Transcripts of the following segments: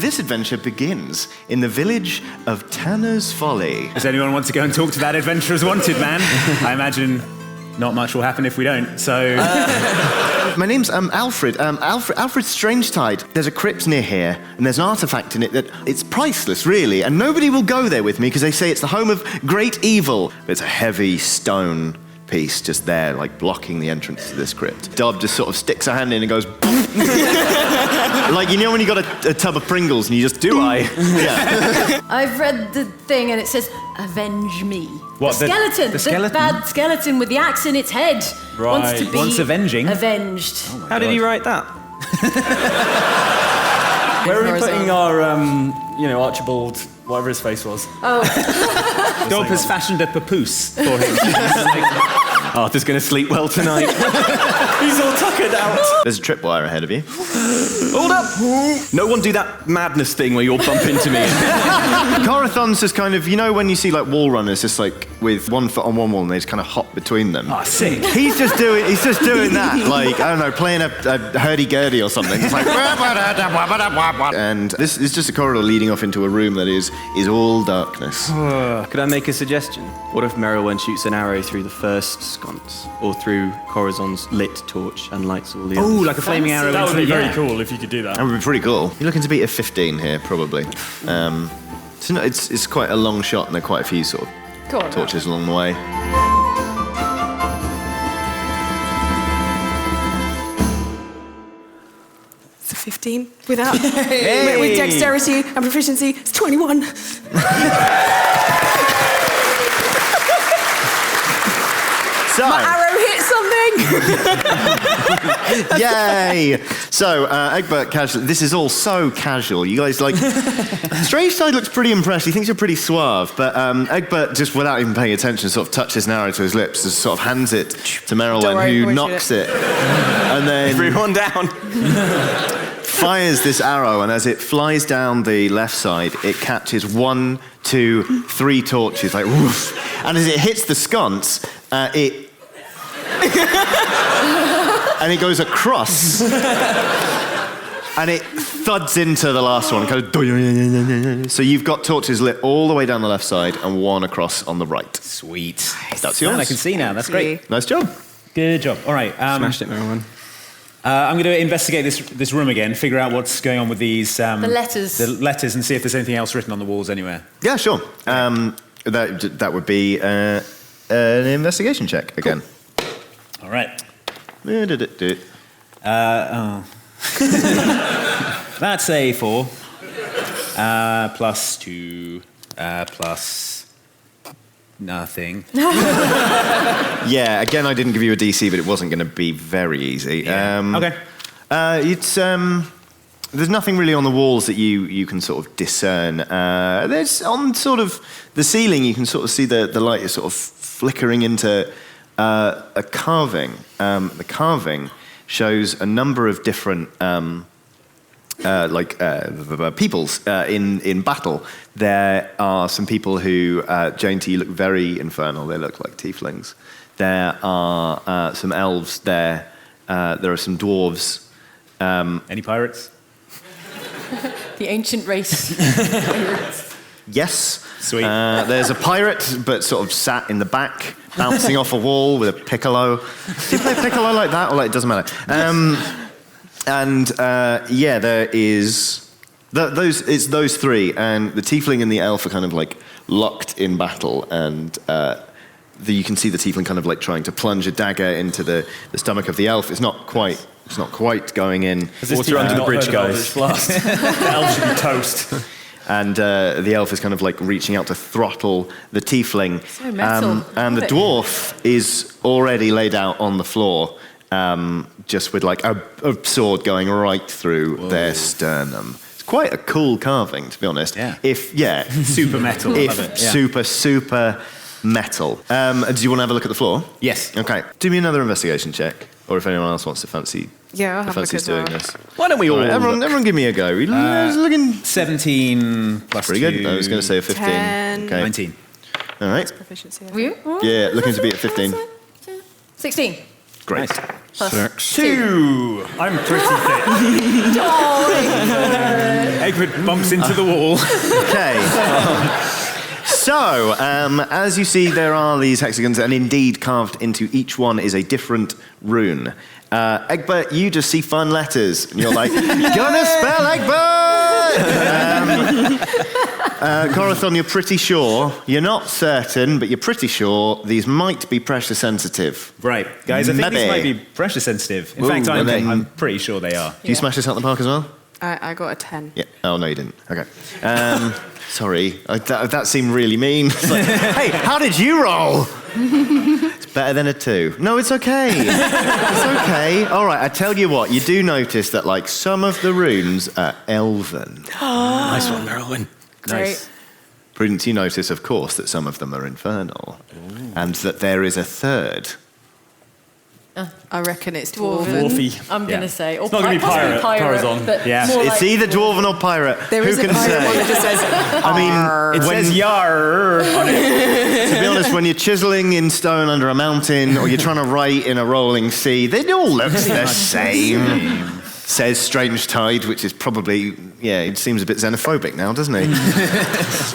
this adventure begins in the village of Tanner's Folly. Does anyone want to go and talk to that adventurer's wanted man? I imagine not much will happen if we don't, so... My name's Alfred. Alfred Strangetide. There's a crypt near here, and there's an artifact in it that it's priceless, really, and nobody will go there with me because they say it's the home of great evil. It's a heavy stone piece just there, like blocking the entrance to this crypt. Dob just sort of sticks her hand in and goes... Like, you know when you got a tub of Pringles and you just... Do I? Yeah. I've read the thing and it says, avenge me. What, the skeleton. the skeleton? The bad skeleton with the axe in its head. Right. Wants to be Wants avenging? Avenged. Oh How did he write that? Where are we putting our, Archibald, whatever his face was? Oh. Dob has fashioned a papoose for him. Arthur's going to sleep well tonight. He's all tuckered out. There's a tripwire ahead of you. Hold up! No one do that madness thing where you'll bump into me. Corazon's just kind of, you know when you see like wall runners just like with one foot on one wall and they just kind of hop between them? Oh, sick. He's just doing that, like, I don't know, playing a hurdy-gurdy or something. It's like... And this is just a corridor leading off into a room that is all darkness. Could I make a suggestion? What if Merilwen shoots an arrow through the first sconce, or through Corazon's lit torch and lights all the others? Oh, like a flaming arrow. That would be very cool if you could do that. That would be pretty cool. You're looking to beat a 15 here, probably. It's quite a long shot, and there are quite a few sort of torches along the way. It's a 15 without with dexterity and proficiency. It's 21. So, My arrow hit something. yay! So, Egbert, casual. This is all so casual. You guys like... Strangeside looks pretty impressed. He thinks you're pretty suave, but Egbert, just without even paying attention, sort of touches an arrow to his lips, just sort of hands it to Merilwen, who knocks it. And then... Everyone down. Fires this arrow, and as it flies down the left side, it catches 1, 2, 3 torches, like woof. And as it hits the sconce, it and it goes across, and it thuds into the last one. So you've got torches lit all the way down the left side and 1 across on the right. Sweet. That's yours. I can see now. That's great. Nice job. Good job. All right. Smashed it, Merilwen. I'm going to investigate this room again, figure out what's going on with these... the letters. The letters, and see if there's anything else written on the walls anywhere. Yeah, sure. That would be an investigation check again. Cool. All right. That's a 4. Plus 2. Plus... nothing. Yeah, again, I didn't give you a DC, but it wasn't going to be very easy. Yeah. Okay. There's nothing really on the walls that you can sort of discern. There's on sort of the ceiling, you can sort of see the light is sort of flickering into a carving. The carving shows a number of different peoples in battle. There are some people who, Jane, to you look very infernal. They look like tieflings. There are some elves there. There are some dwarves. Any pirates? The ancient race. Yes. Sweet. There's a pirate, but sort of sat in the back, bouncing off a wall with a piccolo. Do you play piccolo like that? Or like, it doesn't matter. There is... it's those 3, and the tiefling and the elf are kind of like locked in battle, and you can see the tiefling kind of like trying to plunge a dagger into the stomach of the elf. It's not quite going in. Water under the bridge, guys. The elf should be toast. And the elf is kind of like reaching out to throttle the tiefling. So metal. And the dwarf is already laid out on the floor, just with like a sword going right through their sternum. It's quite a cool carving, to be honest. Yeah. Super metal. Love it. Yeah. Super metal. Do you want to have a look at the floor? Yes. Okay. Do me another investigation check, or if anyone else wants to fancy. Yeah, I'll have a look as doing well. this. Why don't we all... Right, everyone give me a go. Looking 17 plus pretty 2. good. I was going to say a 15. 10. Okay. 19. All right. Proficiency. Were you? Yeah, looking to be at 15. 16. Great. Plus 2. I'm pretty thick. Egbert bumps into the wall. Okay. So, as you see, there are these hexagons, and indeed carved into each one is a different rune. Egbert, you just see fun letters, and you're like, gonna spell Egbert! Corazon, you're pretty sure. You're not certain, but you're pretty sure these might be pressure sensitive. Right, guys, I think these Maybe. might be pressure sensitive. In Ooh, fact, are they? I'm pretty sure they are. Do you smash this out the park as well? I got a 10. Yeah. Oh, no, you didn't. Okay. Sorry. That seemed really mean. It's like, hey, how did you roll? It's better than a 2. No, it's okay. It's okay. All right, I tell you what, you do notice that, like, some of the runes are elven. Nice one, Merilwen. Great. Prudence, you notice, of course, that some of them are infernal. And that there is a third. I reckon it's Dwarven. Dwarfy. I'm going to say. Or It's not gonna be possibly pirate, Corazon. but Yeah. more It's like, either dwarven or pirate. There Who is a can pirate say? one that just says, I mean, It says Yar on it. to be honest, when you're chiseling in stone under a mountain or you're trying to write in a rolling sea, they all look the same. Says Strange Tide, which is probably, yeah, it seems a bit xenophobic now, doesn't he?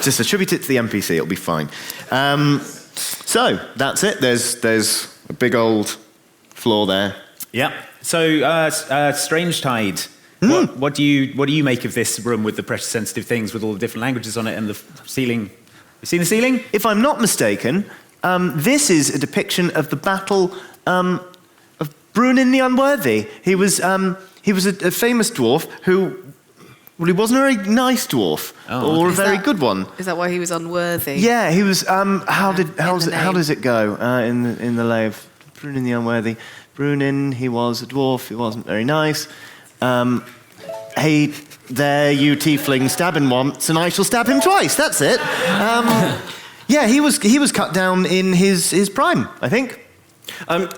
Just attribute it to the NPC, it'll be fine. So, that's it. There's a big old floor there. Yeah. So, Strange Tide. What do you make of this room with the pressure-sensitive things, with all the different languages on it, and the ceiling? You seen the ceiling? If I'm not mistaken, this is a depiction of the battle of Brunin the Unworthy. He was a famous dwarf who, well, he wasn't a very nice dwarf, or a very good one. Is that why he was unworthy? Yeah, he was. How name. does it go in the lay of Brunin the Unworthy? Brunin, he was a dwarf. He wasn't very nice. Hey, there, you tiefling, stab him once, and I shall stab him twice. That's it. Yeah, he was cut down in his prime, I think.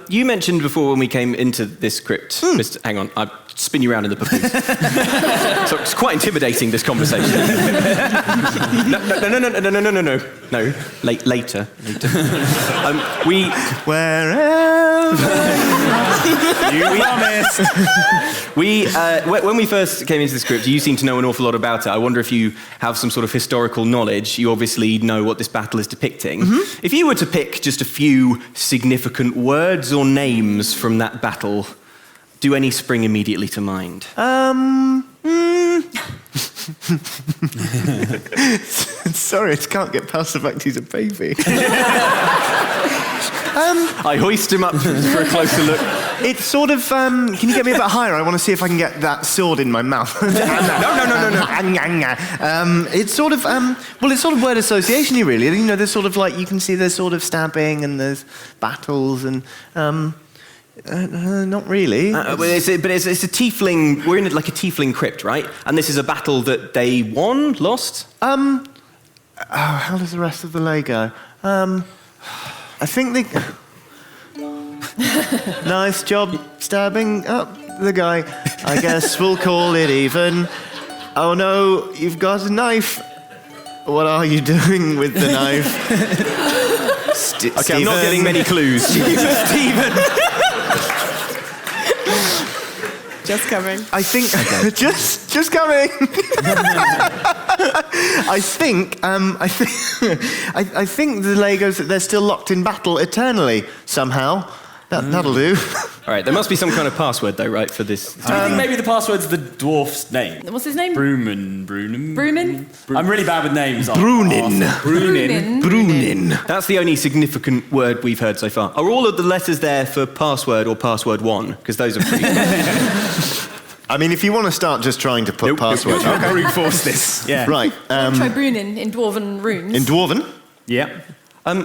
You mentioned before when we came into this crypt, Mr. Hang on, I'll spin you around in the papoose. So it's quite intimidating, this conversation. No. Later. You promised. When we first came into this crypt, you seem to know an awful lot about it. I wonder if you have some sort of historical knowledge. You obviously know what this battle is depicting. Mm-hmm. If you were to pick just a few significant words or names from that battle, do any spring immediately to mind? Sorry, I just can't get past the fact he's a baby. I hoist him up for a closer look. It's sort of, can you get me a bit higher? I want to see if I can get that sword in my mouth. No. It's sort of, it's sort of word association-y, really. You know, there's sort of like, you can see there's sort of stabbing and there's battles and, not really. But it's a tiefling, we're in like a tiefling crypt, right? And this is a battle that they won, lost? How does the rest of the lay go? I think they... Nice job stabbing up the guy. I guess we'll call it even. Oh no, you've got a knife. What are you doing with the knife? Okay, I'm not getting many clues. Stephen! Just coming. I think... Just coming! I think the Legos that they're still locked in battle eternally somehow. That'll do. All right, there must be some kind of password, though, right, for this? Do you think maybe the password's the dwarf's name? What's his name? Brunin? I'm really bad with names. Brunin. That's the only significant word we've heard so far. Are all of the letters there for password or password 1? Because those are pretty... I mean, if you want to start just trying to put passwords... Okay. Brute force this. Yeah. Right. Try Brunin in Dwarven runes. In Dwarven? Yeah.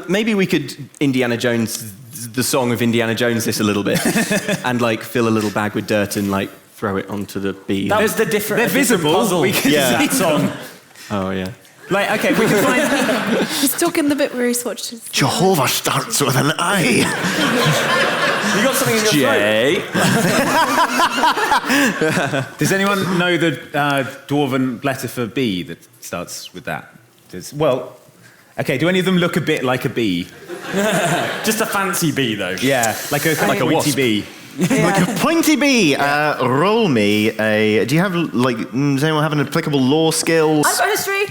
Maybe we could Indiana Jones, the song of Indiana Jones this a little bit, and like fill a little bag with dirt and like throw it onto the bee. There's the different. They're visible. Puzzle. We can Yeah. see that song. Oh, yeah. Like, okay, we can find... He's talking the bit where he swatches. Jehovah starts with an I. You got something in your throat. Does anyone know the Dwarven letter for B that starts with that? Okay, do any of them look a bit like a bee? Just a fancy bee, though. Yeah, like a Like a pointy wasp. bee. Like a pointy bee. Roll me a. Do you have does anyone have an applicable law skills? I've got history.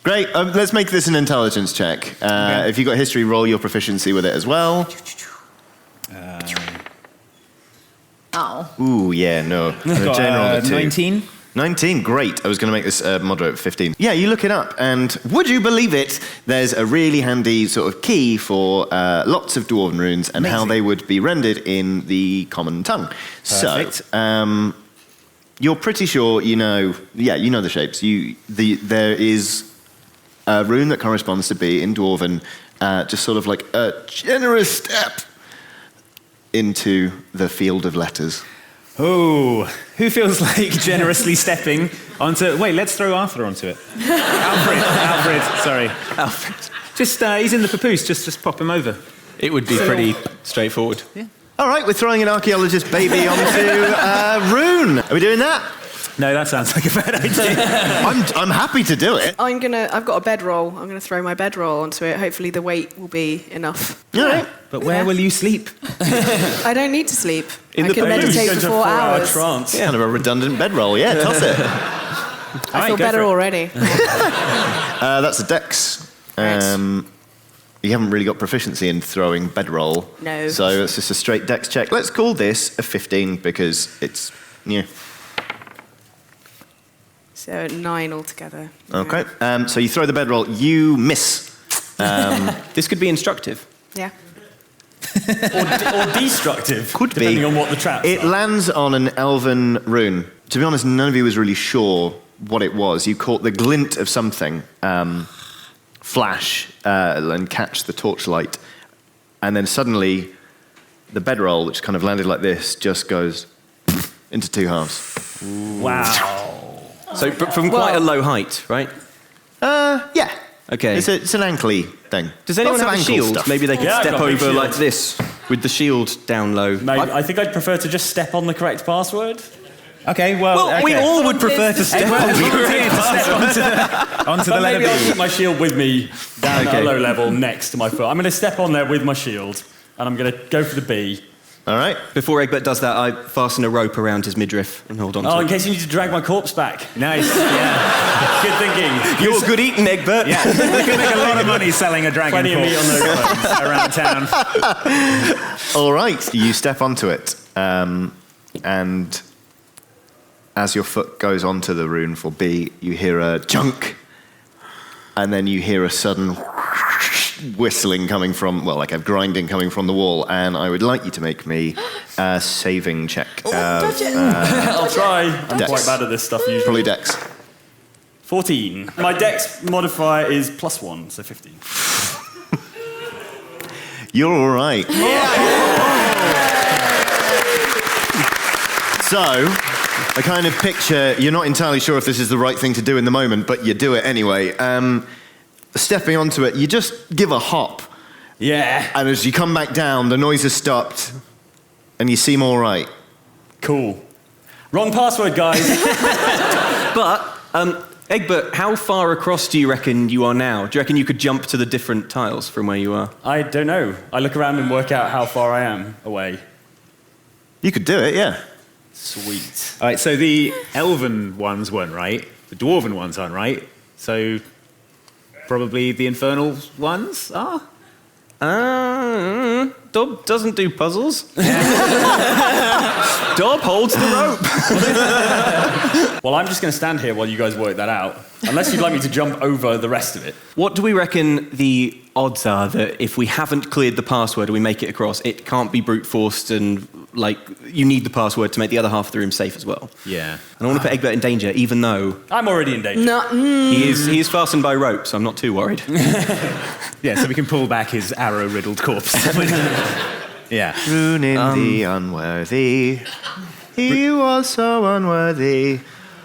Great. Let's make this an intelligence check. If you've got history, roll your proficiency with it as well. Oh. Ooh, yeah, no. Jane rolled a 2. 19. 19, great. I was going to make this moderate 15. Yeah, you look it up, and would you believe it, there's a really handy sort of key for lots of Dwarven runes and how they would be rendered in the common tongue. Perfect. So, you're pretty sure you know the shapes. There is a rune that corresponds to B in Dwarven, just sort of like a generous step into the field of letters. Oh, who feels like generously stepping onto... Wait, let's throw Arthur onto it. Alfred, sorry. Alfred. Just, he's in the papoose, just pop him over. It would be pretty straightforward. Yeah. All right, we're throwing an archaeologist baby onto rune. Are we doing that? No, that sounds like a bad idea. I'm happy to do it. I've got a bedroll. I'm gonna throw my bedroll onto it. Hopefully the weight will be enough. Yeah. But where will you sleep? I don't need to sleep. In I the can bedroll. meditate Go for into a 4 4-hour hours. trance. Kind of a redundant bedroll. Yeah, toss it. I feel go better for it. already. That's a dex. Right. You haven't really got proficiency in throwing bedroll. No. So it's just a straight dex check. Let's call this a 15 because it's, yeah. So 9 altogether. Okay. So you throw the bedroll. You miss. This could be instructive. Yeah. Or destructive. Could be. depending on what the traps It are. lands on an elven rune. To be honest, none of you was really sure what it was. You caught the glint of something flash and catch the torchlight. And then suddenly, the bedroll, which kind of landed like this, just goes into 2 halves. Wow. So from quite a low height, right? Yeah. Okay. It's an ankly thing. Does anyone Lots of have a ankle shield? stuff. Maybe they could Yeah, I've step got a big over shield. like this with the shield down low. Mate, I think I'd prefer to just step on the correct password. Okay, well, Well, we okay. all would prefer to step Well, on the volunteer to step onto the But letter maybe I'll keep B. my shield with me down at Okay. a low level next to my foot. I'm going to step on there with my shield, and I'm going to go for the B. All right. Before Egbert does that, I fasten a rope around his midriff and hold on Oh, to in it. case you need to drag my corpse back. Nice, yeah. Good thinking. You're good eating, Egbert. Yeah, you can make a lot of money selling a dragon Plenty of meat on corpse those bones. around town. All right. You step onto it, and as your foot goes onto the rune for B, you hear a junk, and then you hear a sudden whistling coming from, well, like a grinding coming from the wall, and I would like you to make me a saving check. Dodge it. I'll try. I'm Dex. quite bad at this stuff usually. Probably dex. 14. My dex modifier is +1, so 15. You're all right. So, I kind of picture, you're not entirely sure if this is the right thing to do in the moment, but you do it anyway. Stepping onto it, you just give a hop, Yeah. and as you come back down, the noise has stopped, and you seem all right. Cool. Wrong password, guys. But, Egbert, how far across do you reckon you are now? Do you reckon you could jump to the different tiles from where you are? I don't know. I look around and work out how far I am away. You could do it, yeah. Sweet. All right, so the elven ones weren't right. The dwarven ones aren't right. So probably the infernal ones are? Dob doesn't do puzzles. Dob holds the rope. Well, I'm just going to stand here while you guys work that out. Unless you'd like me to jump over the rest of it. What do we reckon the odds are that if we haven't cleared the password and we make it across, it can't be brute forced and, like, you need the password to make the other half of the room safe as well? Yeah. And I want to put Egbert in danger, even though I'm already in danger. No. he is fastened by rope, so I'm not too worried. Yeah, so we can pull back his arrow-riddled corpse. Yeah. Ruining the unworthy. He was so unworthy.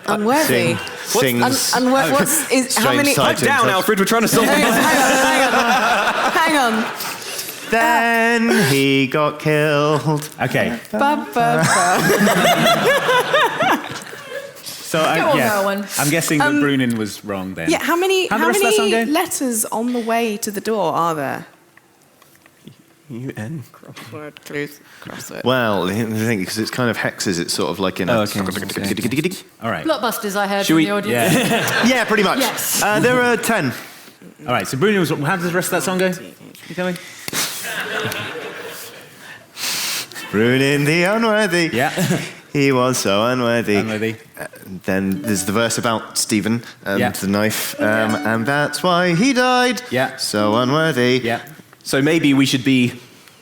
Unworthy. Sings. How many? Strange Pipe title. down, Alfred, we're trying to solve the puzzle. Hang on. Then he got killed. Okay. Ba, ba, ba. So, Go on, yeah, Merilwen. I'm guessing that Brunin was wrong then. Yeah, how many How'd the rest of that song go? letters on the way to the door are there? UN. Crossword, clues, crossword. Well, the thing, because it's kind of hexes, it's sort of like in a... Oh, okay. All right. Blockbusters, I heard Should from we- the audience. Yeah. Yeah, pretty much. Yes. There are 10. All right. So Bruno, how does the rest of that song go? You tell me. Ruining the unworthy. Yeah. He was so unworthy. Unworthy. Then there's the verse about Stephen and Yeah. the knife, and that's why he died. Yeah. So unworthy. Yeah. So maybe we should be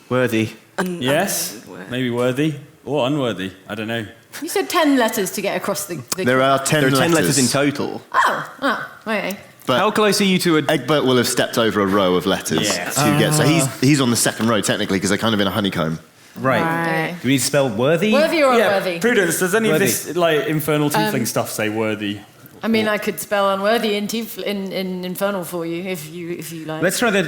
worthy. Yes, maybe worthy or unworthy. I don't know. You said 10 letters to get across the... There are 10 There are 10 letters. letters in total. Oh, okay. But How close are you to a... Egbert will have stepped over a row of letters Yeah. to get. So he's on the second row technically because they're kind of in a honeycomb. Right. Right. Do we need to spell worthy? Worthy or unworthy? Prudence, does any Worthy. of this like infernal tiefling stuff say worthy? I mean, I could spell unworthy in Infernal for you if you like. Let's try the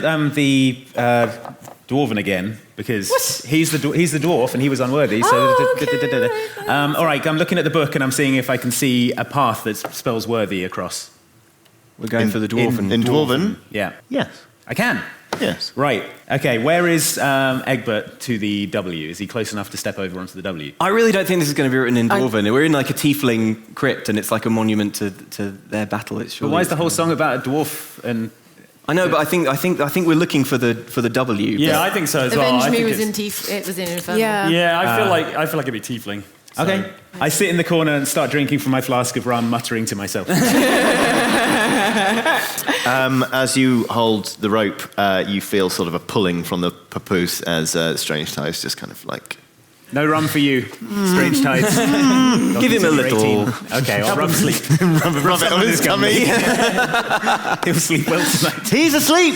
dwarven again because What? he's the dwarf and he was unworthy. So Oh, okay. all right, I'm looking at the book and I'm seeing if I can see a path that spells worthy across. We're going for the dwarven. In Dwarven? Yeah, Yes. I can. Yes. Right. Okay. Where is Egbert to the W? Is he close enough to step over onto the W? I really don't think this is going to be written in Dwarven. We're in like a tiefling crypt, and it's like a monument to their battle. It's But surely why is the whole song about a dwarf and? I know, but I think we're looking for the W. Yeah, I think so as well. Avenge I Me think was in it's- it was in Infernal. Yeah. Yeah, I feel like it'd be tiefling. So- Okay. I sit in the corner and start drinking from my flask of rum, muttering to myself. As you hold the rope, you feel sort of a pulling from the papoose as Strange Ties just kind of like... No rum for you, Strange Tides. Give him a little. Okay, I'll rub sleep. Rub it on his tummy. He'll sleep well tonight. He's asleep!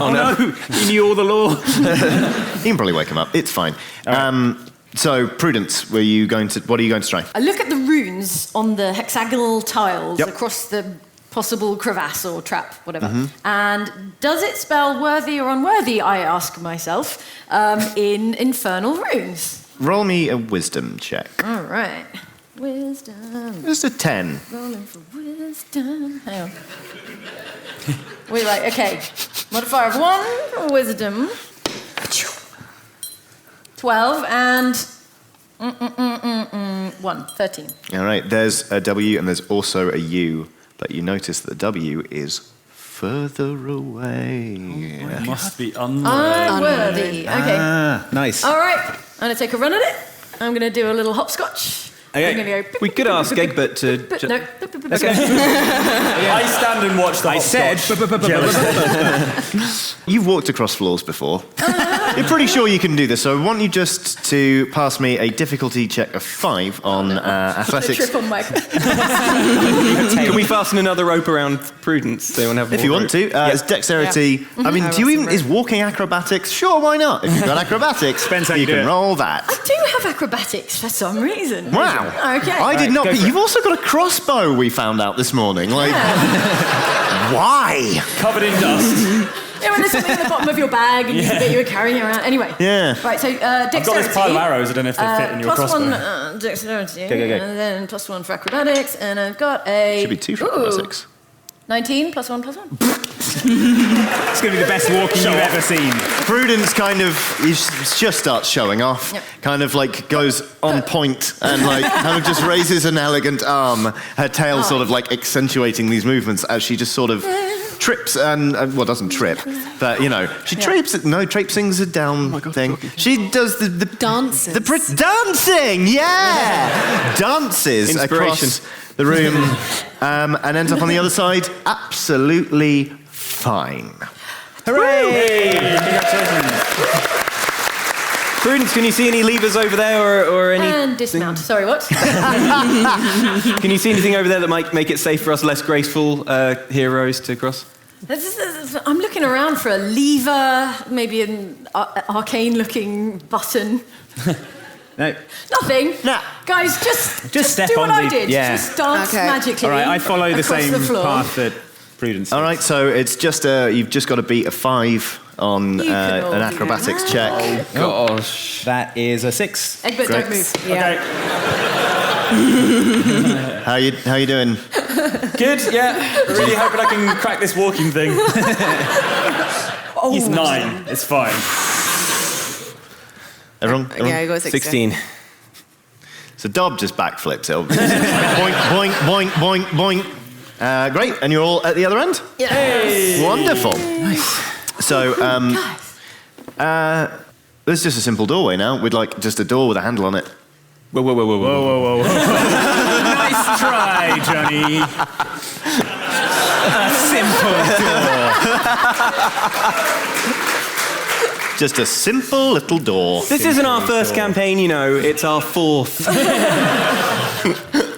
Oh no, he knew all the lore. You can probably wake him up. It's fine. So, Prudence, what are you going to try? I look at the runes on the hexagonal tiles Yep. across the possible crevasse or trap, whatever. Mm-hmm. And does it spell worthy or unworthy, I ask myself, in infernal runes? Roll me a wisdom check. All right. Wisdom. Just a 10. Rolling for wisdom. Hang on. We're like, okay. Modifier of 1 for wisdom. 12 and 1, 13. All right, there's a W and there's also a U, but you notice that the W is further away. Must be unworthy. Unworthy. Okay. Ah, nice. All right. I'm going to take a run at it. I'm going to do a little hopscotch. Okay. I'm going to go... We could ask Egbert to. No. I stand and watch the I said. You've walked across floors before. You're pretty sure you can do this, so I want you just to pass me a difficulty check of 5 on athletics. Trip on my... Can we fasten another rope around Prudence? So anyone have If more you want rope? to. It's dexterity. I mean, do you even... Is walking acrobatics? Sure, why not? If you've got acrobatics, Depends how you you do can it. roll that. I do have acrobatics for some reason. Wow. Okay. I did not, go but for you've also got a crossbow we found out this morning. Like, why? Covered in dust. Yeah, when there's something at the bottom of your bag and that you were carrying around. Anyway. Yeah. Right, so dexterity. I've got this pile of arrows. I don't know if they fit in your plus crossbow. 1 dexterity, Go. and then plus 1 for acrobatics, and I've got a... Should be 2 for acrobatics. 19 plus 1 plus 1. It's going to be the best walking you've ever seen. Prudence kind of just starts showing off, Yep. kind of like goes on point and like kind of just raises an elegant arm, her tail sort of like accentuating these movements as she just sort of trips and, well, doesn't trip, but you know, she traipsing's a down thing. She does the Dances. dancing, yeah! Dances Inspiration. across the room and ends up on the other side absolutely fine. Hooray! Prudence, can you see any levers over there or any? And dismount. Sorry, what? Can you see anything over there that might make it safe for us less graceful heroes to cross? I'm looking around for a lever, maybe an arcane-looking button. No. Nothing. Nah. Guys, just step do on what I the- did. yeah. Just dance Okay. magically. All right, I follow the across same the floor. path that Prudence. All right, so it's just you've just got to beat a 5 on You can all an do acrobatics that. check. Gosh. That is a 6. Egbert, Great. don't move. Okay. How you doing? Good, yeah. Really hoping I can crack this walking thing. He's 9. It's fine. Everyone? Yeah, I got 16. So Dob just backflips it. Boink, boink, boink, boink, boink. Great, and you're all at the other end? Yes. Wonderful. Nice. So, there's just a simple doorway now, with like just a door with a handle on it. Whoa, whoa, whoa, whoa, whoa. Whoa, whoa, whoa, whoa. Nice try, Johnny. A simple door. Just a simple little door. This isn't our first campaign, you know. It's our 4th.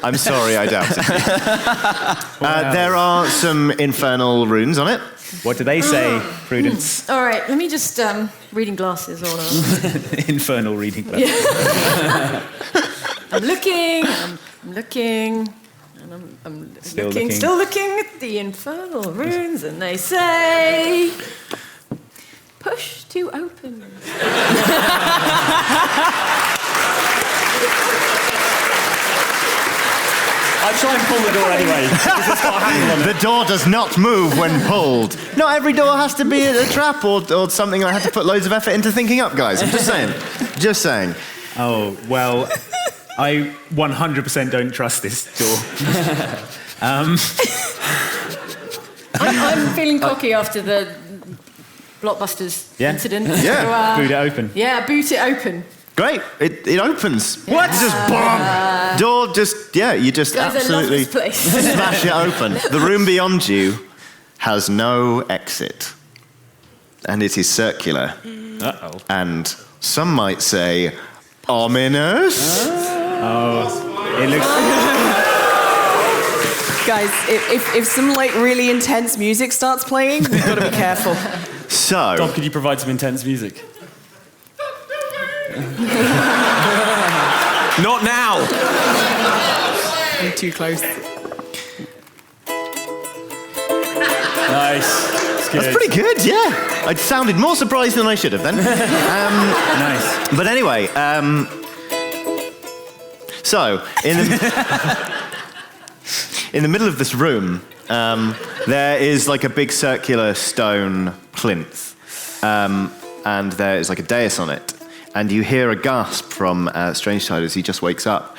I'm sorry, I doubt it. There are some infernal runes on it. What do they say, Prudence? All right, let me just reading glasses on. Infernal reading glasses. I'm looking, and I'm still looking at the infernal runes, and they say, push to open. I try and pull the door anyway. Because it's got a handle on it. The door does not move when pulled. Not every door has to be a trap or something I had to put loads of effort into thinking up, guys. I'm just saying. Just saying. Oh, well, I 100% don't trust this door. I'm feeling cocky after the Blockbusters incident. Yeah. So, Boot it open. Yeah, boot it open. Great. It opens. What? Just bomb. Door just, you just Guys, absolutely I love this place. smash it open. The room beyond you has no exit. And it is circular. Uh-oh. And some might say, ominous. It looks... Guys, if some like really intense music starts playing, we've got to be careful. So, Dob, could you provide some intense music? Not now! I'm too close. Nice. It's good. that's pretty good, yeah. I sounded more surprised than I should have then. Nice. But anyway, so, in the middle of this room, there is like a big circular stone plinth, and there is like a dais on it. And you hear a gasp from Strangetide as he just wakes up.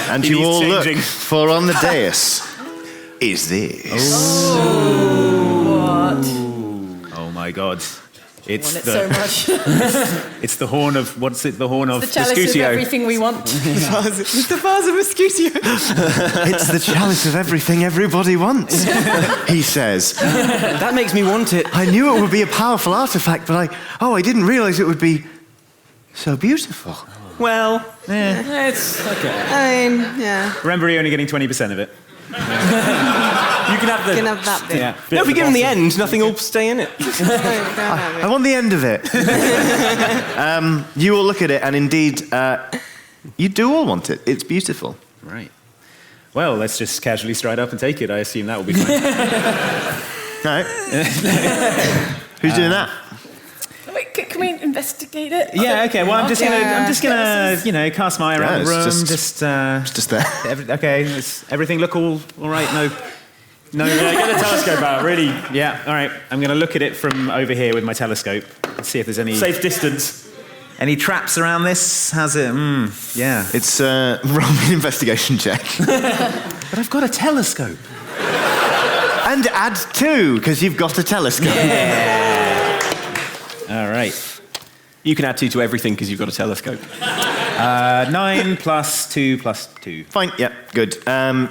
And you all changing. look, for on the dais is this. Oh my God. It's Want it the so much. it's the horn of what's it? The horn of The chalice of Vescutio. everything we want. It's the vase of Vescutio. It's the chalice of everything everybody wants, he says. That makes me want it. I knew it would be a powerful artifact, but I didn't realize it would be so beautiful. Well, It's okay. I mean, yeah. Remember, you're only getting 20% of it. You can have the... Can have that bit. Yeah. no, if we give him the end, nothing will stay in it. I want the end of it. You all look at it, and indeed, you do all want it. It's beautiful. Right. Well, let's just casually stride up and take it. I assume that will be fine. No. Who's doing that? Wait, can we investigate it? Yeah. Okay. Well, I'm just gonna, cast my eye around the it's room. just- Just Just there. okay. Does everything look all right? No. Yeah, get the telescope out, really. Yeah. All right. I'm gonna look at it from over here with my telescope and see if there's any Safe distance. any traps around this. How's it? Yeah. It's roll me an investigation check. But I've got a telescope. And add 2, because you've got a telescope. All right. You can add 2 to everything because you've got a telescope. 9 plus 2 plus 2. Fine, yeah, good.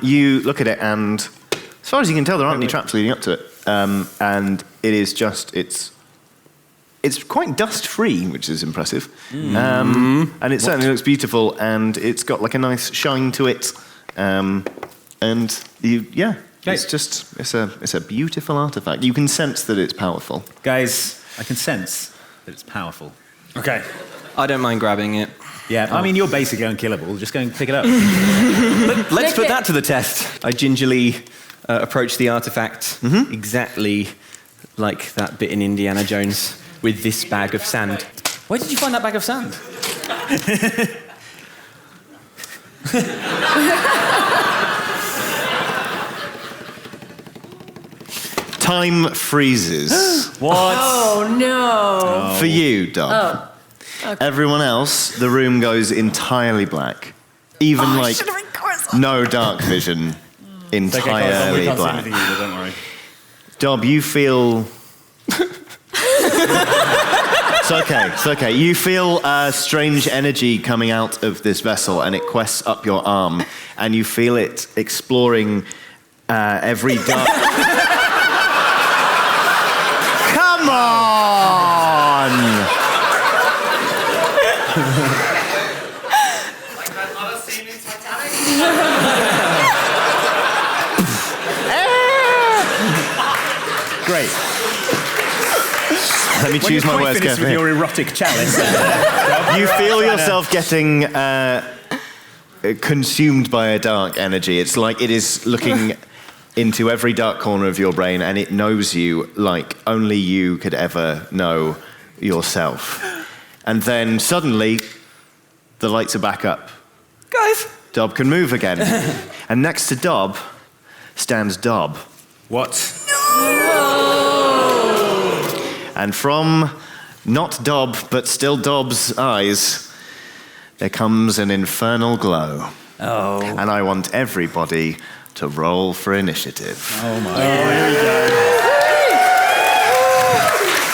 You look at it, and as far as you can tell, there aren't any traps leading up to it. And it is just, it's quite dust-free, which is impressive. And it certainly looks beautiful, and it's got like a nice shine to it. It's just, it's a beautiful artifact. You can sense that it's powerful. Guys, I can sense that it's powerful. Okay. I don't mind grabbing it. Yeah, I mean, you're basically unkillable. Just go and pick it up. Let's put that to the test. I gingerly approach the artifact exactly like that bit in Indiana Jones with this bag of sand. Where did you find that bag of sand? time freezes. What? Oh no. For you, Dob. Oh. Okay. Everyone else, the room goes entirely black. Even like Should have been Corazon. no dark vision. Entirely we can't see black. anything either, don't worry. Dob, you feel... It's okay. You feel a strange energy coming out of this vessel, and it quests up your arm, and you feel it exploring every dark... Come on! Great. Let me choose my words With carefully. your erotic chalice. You feel yourself getting consumed by a dark energy. It's like it is looking into every dark corner of your brain, and it knows you like only you could ever know yourself. And then suddenly, the lights are back up. Guys. Dob can move again. And next to Dob stands Dob. What? And from not Dob, but still Dob's eyes, there comes an infernal glow. Oh. And I want everybody to roll for initiative. Oh my. Here we go.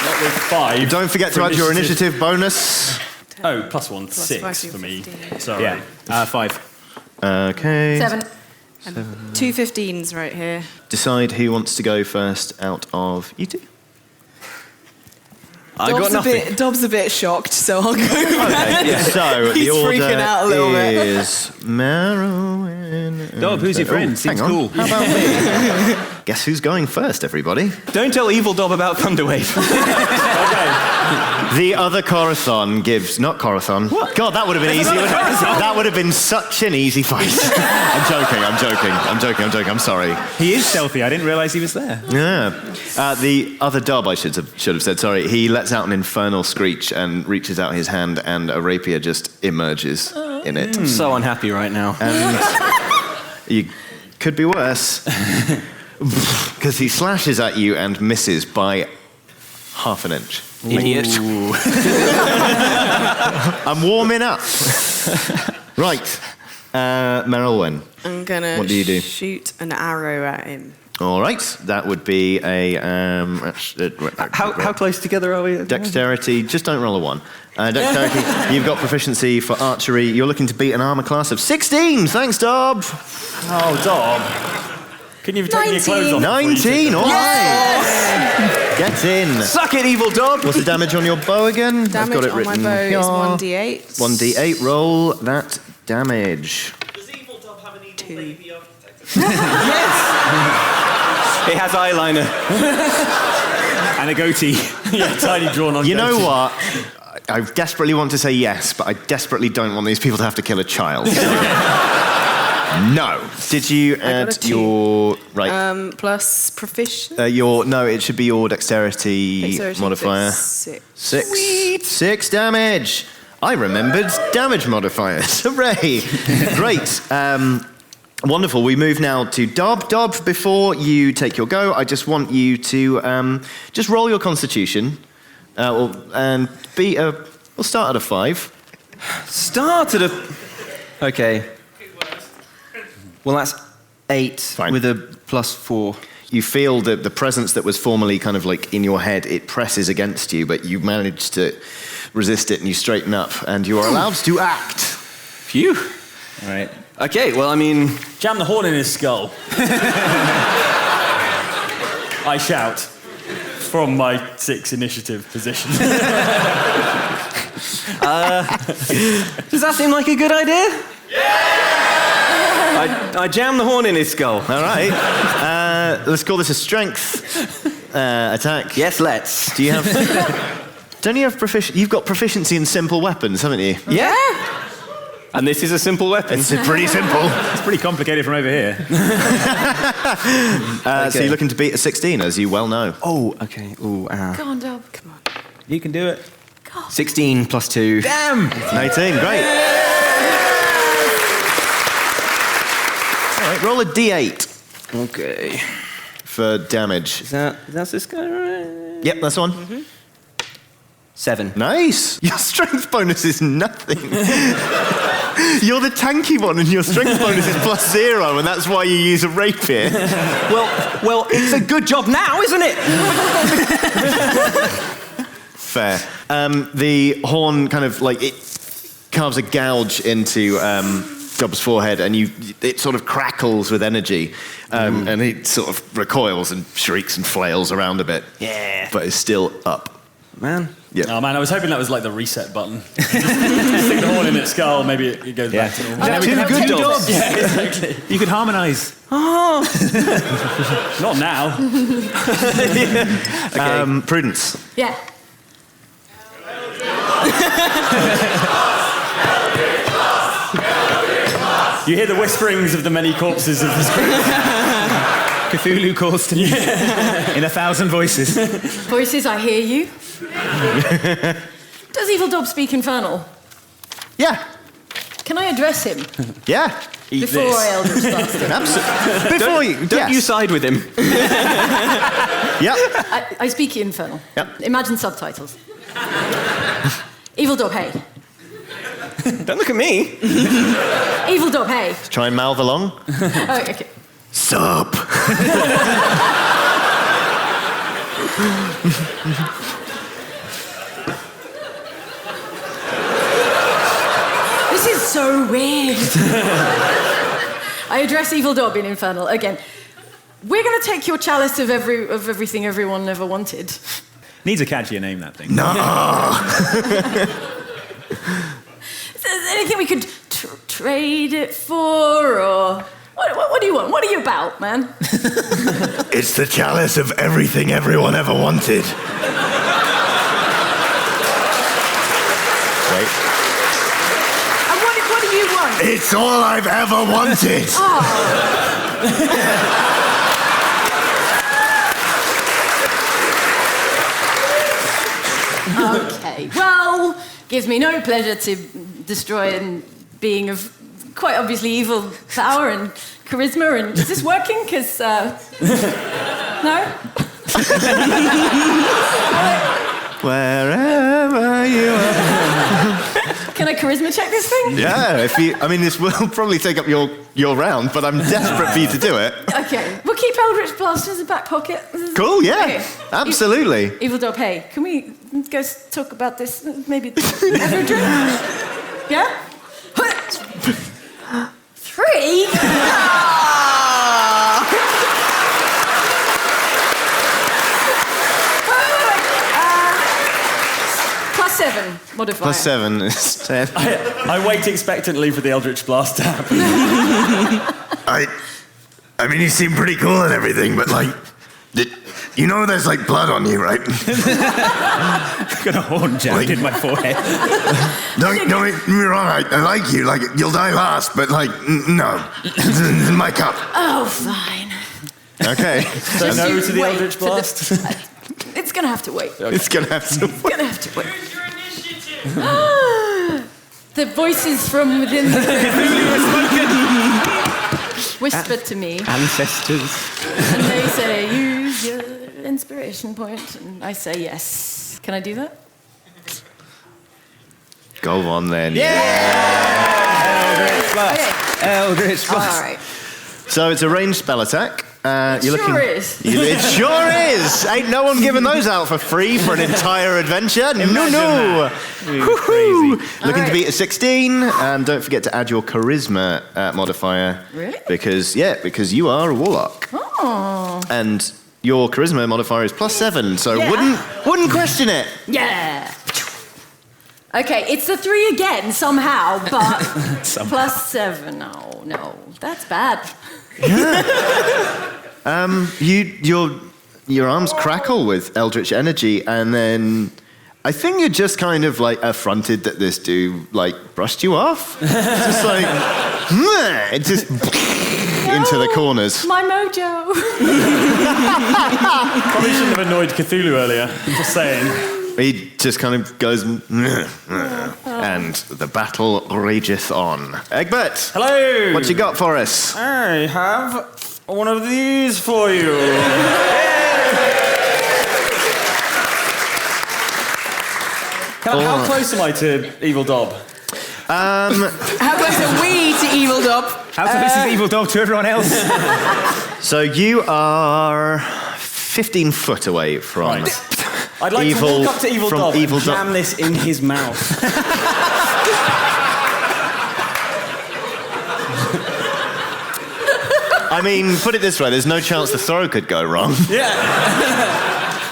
Not with 5. Don't forget to add your initiative bonus. Oh, +1, Plus 6 5, for me. 15. Sorry. Yeah. 5. Okay. 7. And 2 15s right here. Decide who wants to go first out of you two. I got nothing. Dob's a bit shocked, so I'll go. So He's the order freaking out a little bit. is Merilwen. Dob, who's your friend? Oh, Seems hang on. cool. How about me? Guess who's going first, everybody? Don't tell Evil Dob about Thunderwave. The other Corazon gives... Not Corazon. What? God, that would have been easy. That would have been such an easy fight. I'm joking. I'm sorry. He is stealthy. I didn't realise he was there. Yeah. The other Dob, I should have said, sorry. He lets out an infernal screech and reaches out his hand, and a rapier just emerges in it. I'm so unhappy right now. And you could be worse. Because he slashes at you and misses by half an inch. Idiot. I'm warming up. Right. Merilwen. I'm gonna What do you do? shoot an arrow at him. All right. That would be a... How close together are we? Dexterity. Just don't roll a 1. Dexterity. You've got proficiency for archery. You're looking to beat an armor class of 16. Thanks, Dob. Oh, Dob. Can you take your clothes off? 19. All right. Get in. Suck it, Evil Dob. What's the damage on your bow again? I've Damage got it on my written bow here. is 1d8. 1d8. Roll that damage. Does Evil Dob have an evil 2. baby architect? It has eyeliner. And a goatee. Yeah, tiny drawn on. You know goatee. what? I desperately want to say yes, but I desperately don't want these people to have to kill a child. No. Did you got a add 2. your right? Plus proficiency. No, it should be your dexterity modifier. 6. 6 damage. I remembered damage modifiers. Hooray! Great. Wonderful. We move now to Dob. Dob, before you take your go, I just want you to just roll your Constitution, and we'll start at a 5. Start at a... Okay. Well, that's 8 Fine. with a +4. You feel that the presence that was formerly kind of like in your head, it presses against you, but you manage to resist it and you straighten up, and you are allowed to act. Phew. All right. Okay, well, I mean... Jam the horn in his skull. I shout from my 6 initiative position. Does that seem like a good idea? I jam the horn in his skull. All right. Let's call this a strength attack. Yes, let's. Do you have... Don't you have You've got proficiency in simple weapons, haven't you? Yeah. And this is a simple weapon. It's pretty simple. It's pretty complicated from over here. So you're looking to beat a 16, as you well know. Oh, okay. Ooh, Come on, Dob. Come on. You can do it. 16 plus 2. Damn! 18, great. All right, roll a d8. Okay. for damage. That's this guy, right? Yep, that's the one. 7. Nice. Your strength bonus is nothing. You're the tanky one, and your strength bonus is +0, and that's why you use a rapier. Well, it's a good job now, isn't it? Fair. The horn kind of like it carves a gouge into Dob's forehead, and it sort of crackles with energy, and it sort of recoils and shrieks and flails around a bit. Yeah. But it's still up. Man. Yeah. Oh man, I was hoping that was like the reset button. Just stick the horn in its skull, maybe it goes back to normal. We can have good two dogs. dogs. Yeah, exactly. You could harmonise. Not now. Prudence. Yeah. You hear the whisperings of the many corpses of this group. Cthulhu calls to me in 1,000 voices. Voices, I hear you. Does Evil Dob speak Infernal? Yeah. Can I address him Yeah. before I Eldritch Blast him? Absolutely. Before you, Don't you side with him. Yep. I speak Infernal. Yep. Imagine subtitles. Evil Dob, hey. Don't look at me. Evil Dob, hey. Try and mouth along. Oh, okay. Sup. This is so weird. I address Evil Dob in Infernal again. We're going to take your chalice of everything everyone ever wanted. Needs a catchier name, that thing. No. Is there anything we could trade it for, or what do you want? What are you about, man? It's the chalice of everything everyone ever wanted. Wait. And what do you want? It's all I've ever wanted. Okay, well, gives me no pleasure to destroy a being of quite obviously evil power and charisma. And is this working? Because no. Wherever you are. Can I charisma check this thing? Yeah, this will probably take up your round, but I'm desperate for you to do it. Okay, we'll keep Eldritch Blast as a back pocket. Cool, yeah, Okay. absolutely. Evil Dob, hey, can we go talk about this? Maybe have a drink? Yeah? 3? +7 modifier. +7 is 10. I wait expectantly for the Eldritch Blast to happen. I mean, you seem pretty cool and everything, but you know there's blood on you, right? Got a horn jammed in my forehead. Don't get me wrong, I like you, you'll die last, but no, this is my cup. Oh, fine. Okay. So Just no you to the wait Eldritch for the- Blast? It's gonna have to wait. It's gonna have to It's gonna have to wait. The voices from within the whispered to me, Ancestors. and they say, use your inspiration point, and I say yes. Can I do that? Go on then. Eldritch Blast. Okay. Eldritch All Blast. right. So it's a ranged spell attack. It sure is. It sure is. Ain't no one giving those out for free for an entire adventure. No. Woohoo. Looking to beat a 16. Don't forget to add your charisma modifier. Really? Because you are a warlock. Oh. And your charisma modifier is +7, so Yeah. wouldn't question it. Yeah. Okay, it's the 3 again somehow, but +7. No, that's bad. Your arms crackle with eldritch energy, and then I think you're just kind of affronted that this dude brushed you off. Just meh, it just into the corners. My mojo. Probably shouldn't have annoyed Cthulhu earlier. Just saying. He just kind of goes, and the battle rageth on. Egbert, Hello! what you got for us? I have one of these for you. How close am I to Evil Dob? How close are we to Evil Dob? How close is Evil Dob to everyone else? So you are 15 foot away from Right. I'd like Evil, to walk up to Evil from Dob Evil and jam Dob. this in his mouth. I mean, put it this way: there's no chance the throw could go wrong. Yeah.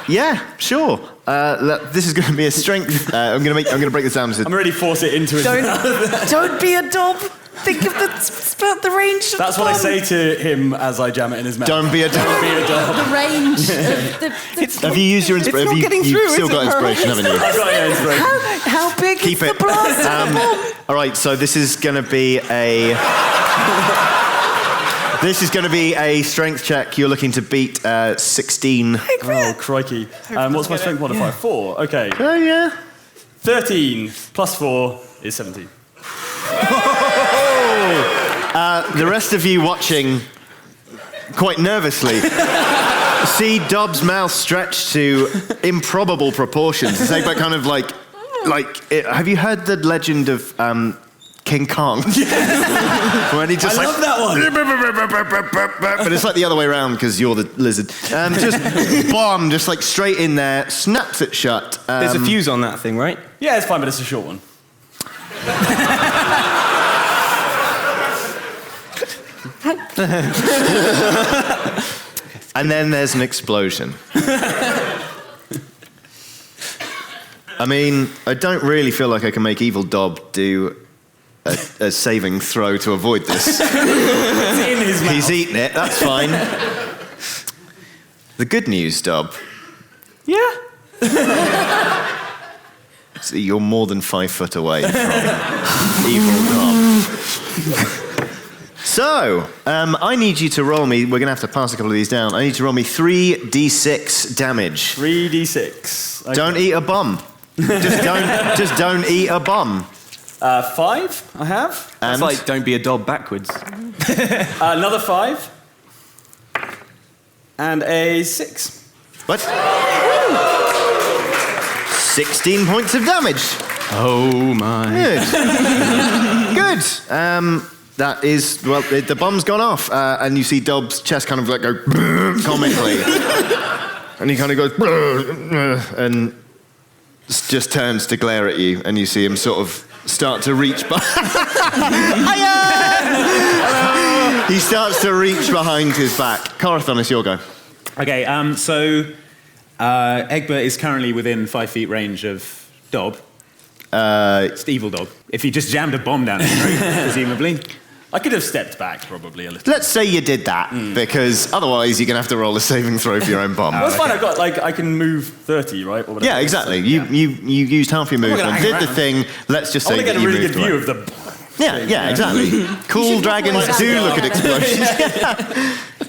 Yeah, sure. This is going to be a strength. I'm going to break this down. I'm already force it into his mouth. Don't be a Dob. Think of the range. Of That's what I say to him as I jam it in his mouth. Don't be a Don't Dob. be a Dob. The range of the Have you used your inspiration? not getting You've through, still is got it, inspiration, haven't you? I've got your inspiration. How big Keep is it. the blast of the bomb? All right, so this is going to be a. This is going to be a strength check. You're looking to beat 16. Oh, crikey. What's my strength modifier? 4. Okay. Oh, yeah. 13 plus 4 is 17. The rest of you watching quite nervously see Dob's mouth stretch to improbable proportions. It's like kind of like have you heard the legend of King Kong? When he just I love that one. But it's like the other way around because you're the lizard. Just bomb, just like straight in there, snaps it shut. There's a fuse on that thing, right? Yeah, it's fine, but it's a short one. And then there's an explosion. I mean, I don't really feel like I can make Evil Dob do a saving throw to avoid this. It's in his mouth. He's eaten it, that's fine. The good news, Dob. Yeah. So you're more than 5 foot away from Evil Dob. So, I need you to roll me, we're going to have to pass a couple of these down. I need you to roll me 3d6 damage. 3d6. Okay. Don't eat a bomb. Just don't eat a bomb. 5, I have. And It's like don't be a Dob backwards. Another 5. And a 6. what? 16 points of damage. Oh my. Good. Good. That is, well, the bomb's gone off, and you see Dob's chest kind of like go comically. And he kind of goes, and just turns to glare at you, and you see him sort of start to reach He starts to reach behind his back. Corazon, it's your go. Okay, so Egbert is currently within 5 feet range of Dob. It's Evil Dob. If he just jammed a bomb down his throat, presumably. I could have stepped back probably a little. Let's say you did that, because otherwise you're going to have to roll a saving throw for your own bomb. That's fine. I've got I can move 30, right? Or whatever. Yeah, exactly. You used half your movement, hang did the around. thing. Let's just I say want to that get a you really moved good view away. of the. Yeah, exactly. Cool dragons do look at explosions.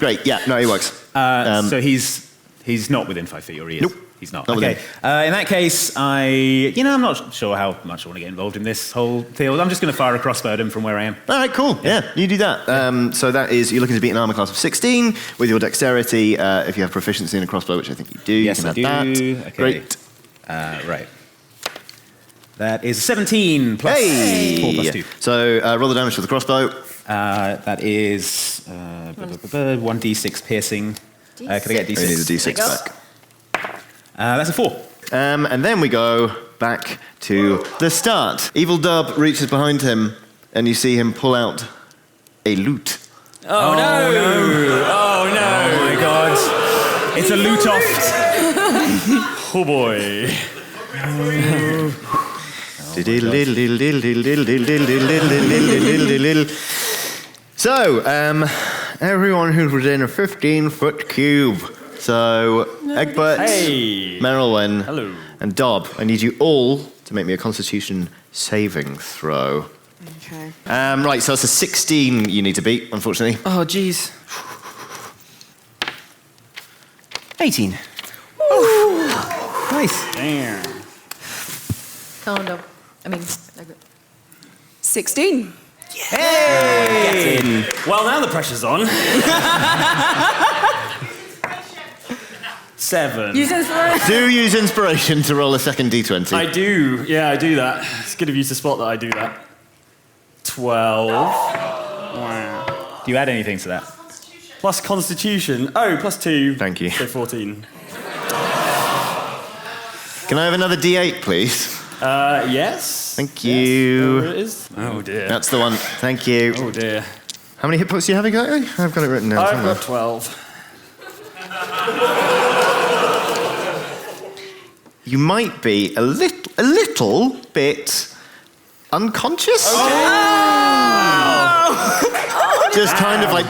Great. Yeah, no, it works. So he's not within 5 feet, or he is? Nope. He's not. Not Okay. within. In that case, I'm not sure how much I want to get involved in this whole field. I'm just going to fire a crossbow at him from where I am. All right, cool. Yeah, you do that. So that is, you're looking to beat an armor class of 16 with your dexterity. If you have proficiency in a crossbow, which I think you do, Yes, you I can have do. that. Okay. Great. Right. That is 17 plus 4 plus 2. So roll the damage for the crossbow. That is 1d6 piercing. Can I get You d6? need a d6 back. That's a 4. And then we go back to the start. Evil Dob reaches behind him, and you see him pull out a lute. Oh no! Oh no! Oh my god. It's a loot off. Oh boy! So, everyone who's within a 15-foot cube. So, Egbert, Hey! Merilwen, Hello. and Dob, I need you all to make me a Constitution saving throw. Okay. Right, so it's a 16 you need to beat, unfortunately. Oh jeez. 18. Nice. Damn. Come on, Dob. I mean, 16. Hey! Well, now the pressure's on. 7. Use inspiration. Do use inspiration to roll a second d20. I do. Yeah, I do that. It's good of you to spot that I do that. 12. Wow. Do you add anything to that? Plus Constitution. Oh, plus 2. Thank you. So 14. Can I have another d8, please? Yes. Thank Yes, you. there it is. Oh, dear. That's the one. Thank you. Oh, dear. How many hit points do you have exactly? I've got it written down I've somewhere. got 12. You might be a little bit unconscious. Just kind of like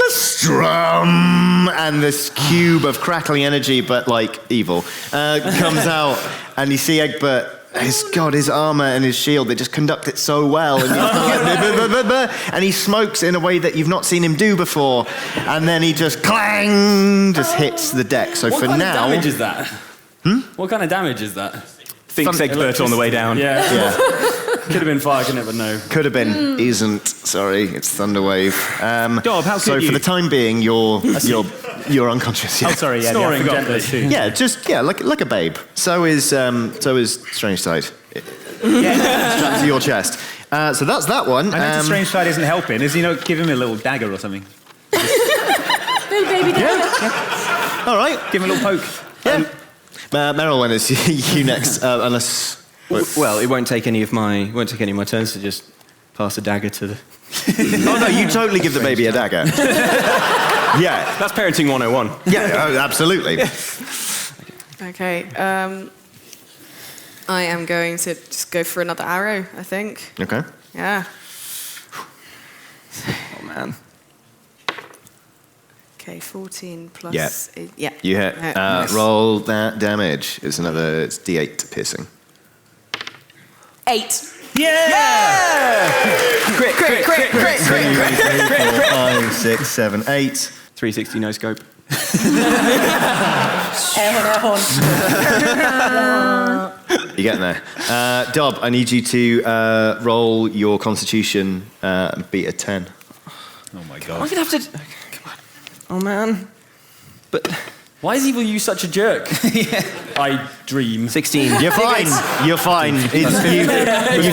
strum, and this cube of crackling energy, but like evil, comes out, and you see Egbert. His armor and his shield, they just conduct it so well. And he smokes in a way that you've not seen him do before. And then he just clang, just hits the deck. So What for kind now. of damage is that? What kind of damage is that? Thinks Egbert on the way down. Yeah. Yeah. Could have been fire, couldn't it? But no. Could have been, isn't. Sorry, it's Thunderwave. Dob, how so could for you? the time being, you're unconscious. Yeah. Oh, sorry, yeah, Snoring I forgot gently. those two. Yeah, just like a babe. So is Strange Tide. Strapped to your chest. So that's that one. I know the strange side isn't helping. Is he not give him a little dagger or something? Little baby dagger. All right. Give him a little poke. Yeah. Merilwen, is you next, unless. Well, it won't take any of my turns to just pass a dagger to the. Oh no, you totally give the baby a dagger. Yeah. That's parenting 101. Yeah, oh, absolutely. Okay. I am going to just go for another arrow, I think. Okay. Yeah. Oh man. Okay, 14 plus... Yeah. 8. Yeah. You hit. Nice. Roll that damage. It's D8 piercing. 8. Crit. 2, 3, 4, 5, 6, 7, 8. 360 no scope. You're getting there. Dob, I need you to roll your Constitution and beat a 10. Oh my I'm god. gonna have to. Come on. Oh man. But Why is evil you such a jerk? I dream. 16. You're fine. You're fine. You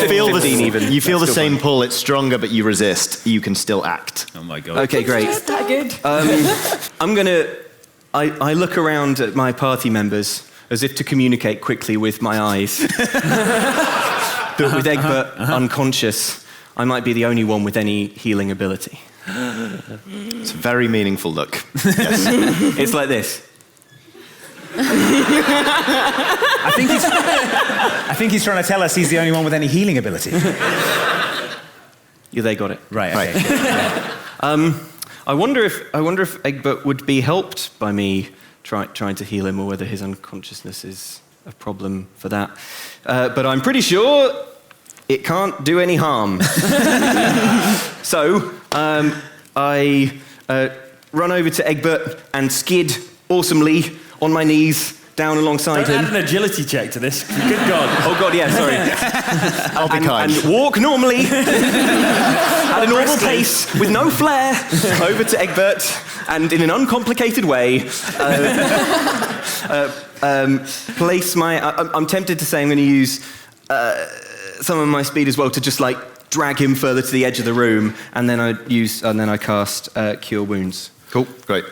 feel 15 even. You feel the That's same still pull. It's stronger, but you resist. You can still act. Oh my god. Okay, great. That good. I'm gonna. I look around at my party members as if to communicate quickly with my eyes. But with Egbert unconscious, I might be the only one with any healing ability. It's a very meaningful look. Yes. It's like this. I think he's trying to tell us he's the only one with any healing ability. Yeah, they got it. Right. Right. Okay. I wonder if Egbert would be helped by me trying to heal him, or whether his unconsciousness is a problem for that. But I'm pretty sure it can't do any harm. So I run over to Egbert and skid awesomely on my knees down alongside Don't him. add an agility check to this. Good God. Oh God, yeah, sorry. I'll be kind. And walk normally, at a normal pace, with no flair, over to Egbert, and in an uncomplicated way, place my... I'm tempted to say I'm going to use some of my speed as well to just like drag him further to the edge of the room, and then I cast Cure Wounds. Cool. Great.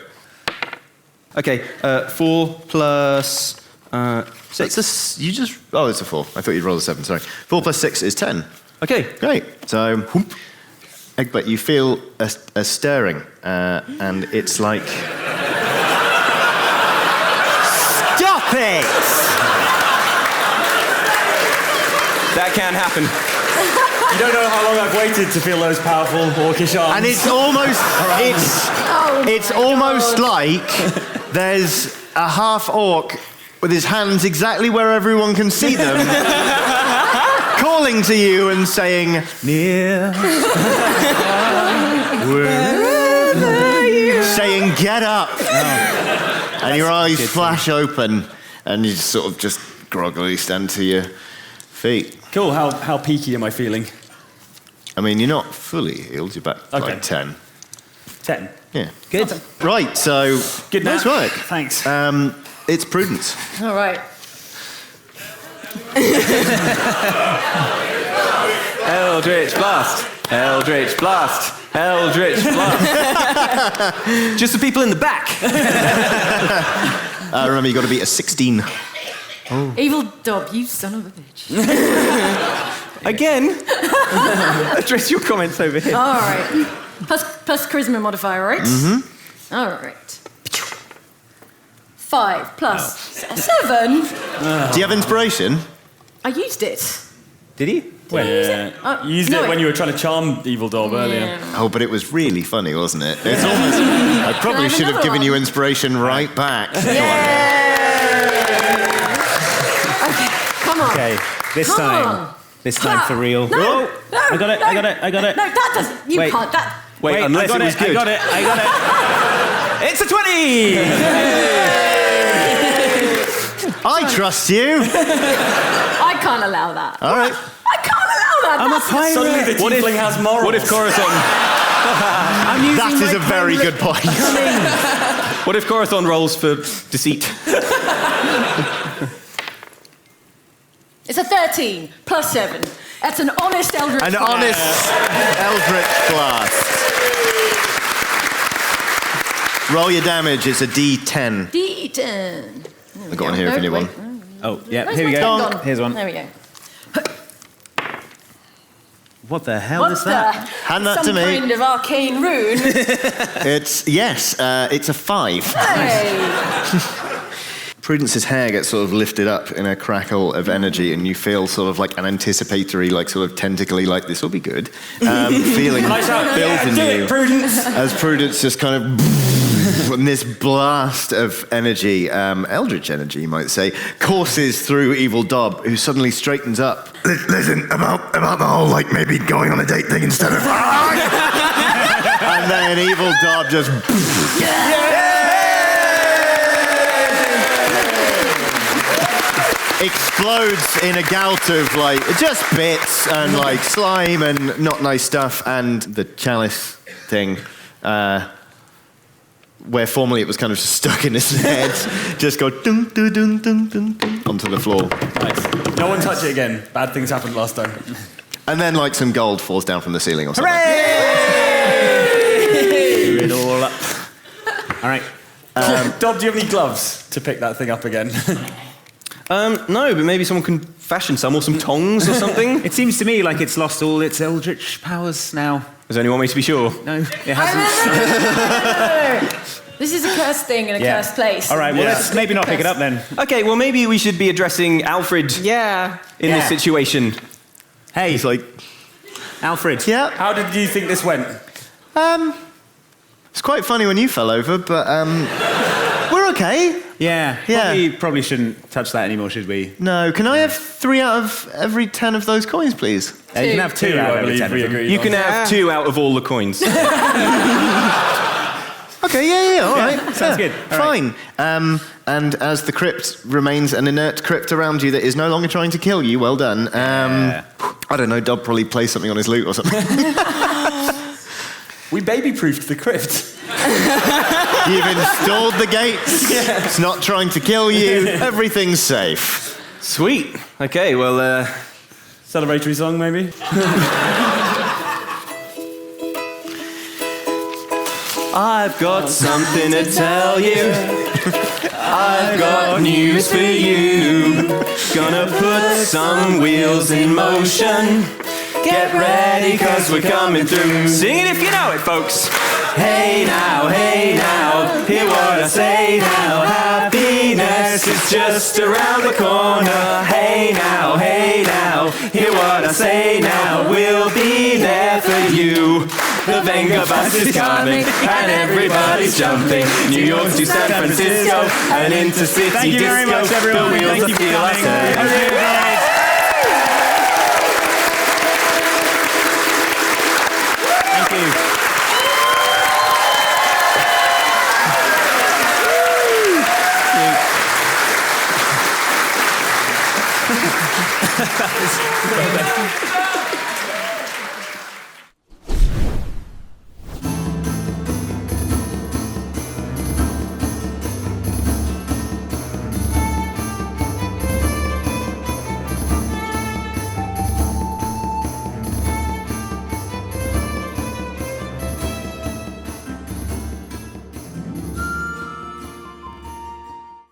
Okay, 4 plus 6. It's a 4. I thought you'd roll a 7. Sorry. 4 plus 6 is 10. Okay. Great. So, whoop. Egbert, you feel a stirring, and it's like... Stop it! That can happen. You don't know how long I've waited to feel those powerful orcish arms. And it's almost... It's almost like there's a half-orc with his hands exactly where everyone can see them, calling to you and saying, near, saying, get up. And your eyes flash open, and you sort of just groggily stand to your feet. Cool. How peaky am I feeling? I mean, you're not fully healed. You're back Okay. like 10. 10. Yeah. Good. Right, so... Good Nice nap. work. Thanks. It's Prudence. All right. Eldritch Blast! Eldritch Blast! Eldritch Blast! Just the people in the back. Remember, you got to beat a 16. Evil Dob, you son of a bitch. Again, address your comments over here. All right. Plus charisma modifier, right? Mm-hmm. All right. 5 plus 7. Do you have inspiration? I used it. Did he? You used no, it when you were trying to charm Evil Dob earlier. Oh, but it was really funny, wasn't it? It's almost... I probably have should have another given you one? inspiration right back. Okay, come on. Okay, this Come time. on. This time for real. No, Whoa. no, I got it, no, I got it, I got it. No, that doesn't. You Wait. can't. That. Wait, unless I got it was good. I got it, I got it. It's a 20! I trust you. I can't allow that. All right. I can't allow that. I'm a That's- pirate. Suddenly the tiefling has morals. What if Corazon... I'm using That is my a very pirate good point. What if Corazon rolls for deceit? It's a 13 plus 7. That's an honest Eldritch. An Blast. honest Eldritch Blast. Roll your damage. It's a D10. D10. I've got one here if you need one. Oh, yeah, Where's here we my go. pen gone? Here's one. There we go. What the hell What is that? Hand that to Some me. kind of arcane rune. It's a 5. Hey. Prudence's hair gets sort of lifted up in a crackle of energy, and you feel sort of like an anticipatory, like sort of tentacly, like this will be good, feeling built in Do you. it, Prudence. As Prudence just kind of, and this blast of energy, eldritch energy, you might say, courses through Evil Dob, who suddenly straightens up. Listen, about the whole, like, maybe going on a date thing instead of... And then Evil Dob just... explodes in a gout of, like, just bits and, like, slime and not nice stuff, and the chalice thing, where formerly it was kind of just stuck in his head, just go dun dun dun dun dun dun onto the floor. Nice. No one touch it again. Bad things happened last time. And then, like, some gold falls down from the ceiling or something. Do it all up. All right. Dob, do you have any gloves to pick that thing up again? No, but maybe someone can fashion some, or some tongs or something. It seems to me like it's lost all its eldritch powers now. Does anyone want me to be sure? No, it hasn't. This is a cursed thing in a cursed place. All right, well, let's maybe not pick it up then. Okay, well, maybe we should be addressing Alfred in this situation. Hey, He's like, Alfred. yeah, How did you think this went? it's quite funny when you fell over, but we're okay. Yeah, probably shouldn't touch that anymore, should we? No, can I have 3 out of every 10 of those coins, please? You can have 2 out I of every believe 10 we of them. agreed You on. can have 2 out of all the coins. Okay, yeah, all right. sounds good. All right. Fine. And as the crypt remains an inert crypt around you that is no longer trying to kill you, well done. I don't know, Dob probably plays something on his lute or something. We baby-proofed the crypt. You've installed the gates. It's not trying to kill you. Everything's safe. Sweet. Okay, well, Celebratory song, maybe? I've got something to tell you. I've got news for you. Gonna put some wheels in motion. Get ready, cause we're coming through. Sing it if you know it, folks. Hey now, hear what I say now. Happiness is just around the corner. Hey now, hear what I say now. We'll be there for you. The Venga bus is coming and everybody's jumping. New York to San Francisco and into city Thank you very disco. much, everyone. The wheels Thank of you for steel are coming. turning. Thank you.